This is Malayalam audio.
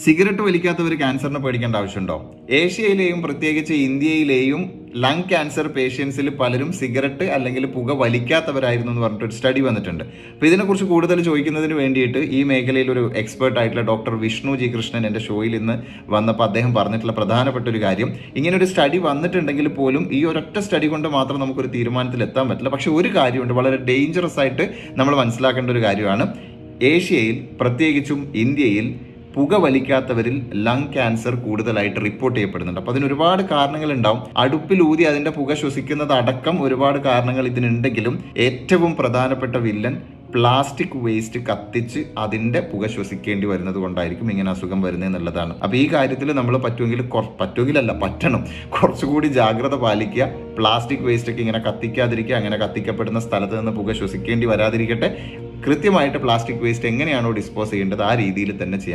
സിഗരറ്റ് വലിക്കാത്തവർ ക്യാൻസറിനെ പേടിക്കേണ്ട ആവശ്യമുണ്ടോ? ഏഷ്യയിലെയും പ്രത്യേകിച്ച് ഇന്ത്യയിലെയും ലങ് ക്യാൻസർ പേഷ്യൻസിൽ പലരും സിഗരറ്റ് അല്ലെങ്കിൽ പുക വലിക്കാത്തവരായിരുന്നു എന്ന് പറഞ്ഞിട്ട് ഒരു സ്റ്റഡി വന്നിട്ടുണ്ട്. അപ്പോൾ ഇതിനെക്കുറിച്ച് കൂടുതൽ ചോദിക്കുന്നതിന് വേണ്ടിയിട്ട് ഈ മേഖലയിൽ ഒരു എക്സ്പേർട്ട് ആയിട്ടുള്ള ഡോക്ടർ വിഷ്ണു ജി കൃഷ്ണൻ എൻ്റെ ഷോയിൽ ഇന്ന് വന്നപ്പോൾ അദ്ദേഹം പറഞ്ഞിട്ടുള്ള പ്രധാനപ്പെട്ട ഒരു കാര്യം, ഇങ്ങനെ ഒരു സ്റ്റഡി വന്നിട്ടുണ്ടെങ്കിൽ പോലും ഈ ഒരൊറ്റ സ്റ്റഡി കൊണ്ട് മാത്രം നമുക്കൊരു തീരുമാനത്തിൽ എത്താൻ പറ്റില്ല. പക്ഷേ ഒരു കാര്യമുണ്ട്, വളരെ ഡേഞ്ചറസ് ആയിട്ട് നമ്മൾ മനസ്സിലാക്കേണ്ട ഒരു കാര്യമാണ്. ഏഷ്യയിൽ പ്രത്യേകിച്ചും ഇന്ത്യയിൽ പുക വലിക്കാത്തവരിൽ ലങ് ക്യാൻസർ കൂടുതലായിട്ട് റിപ്പോർട്ട് ചെയ്യപ്പെടുന്നുണ്ട്. അപ്പോൾ അതിന് ഒരുപാട് കാരണങ്ങളുണ്ടാവും. അടുപ്പിലൂതി അതിൻ്റെ പുക ശ്വസിക്കുന്നത് അടക്കം ഒരുപാട് കാരണങ്ങൾ ഇതിനുണ്ടെങ്കിലും ഏറ്റവും പ്രധാനപ്പെട്ട വില്ലൻ പ്ലാസ്റ്റിക് വേസ്റ്റ് കത്തിച്ച് അതിൻ്റെ പുക ശ്വസിക്കേണ്ടി വരുന്നത് കൊണ്ടായിരിക്കും ഇങ്ങനെ അസുഖം വരുന്നത് എന്നുള്ളതാണ്. അപ്പോൾ ഈ കാര്യത്തിൽ നമ്മൾ പറ്റണം കുറച്ചുകൂടി ജാഗ്രത പാലിക്കുക. പ്ലാസ്റ്റിക് വേസ്റ്റ് ഒക്കെ ഇങ്ങനെ കത്തിക്കാതിരിക്കുക, അങ്ങനെ കത്തിക്കപ്പെടുന്ന സ്ഥലത്ത് നിന്ന് പുക ശ്വസിക്കേണ്ടി വരാതിരിക്കട്ടെ. കൃത്യമായിട്ട് പ്ലാസ്റ്റിക് വേസ്റ്റ് എങ്ങനെയാണോ ഡിസ്പോസ് ചെയ്യേണ്ടത് ആ രീതിയിൽ തന്നെ ചെയ്യാം.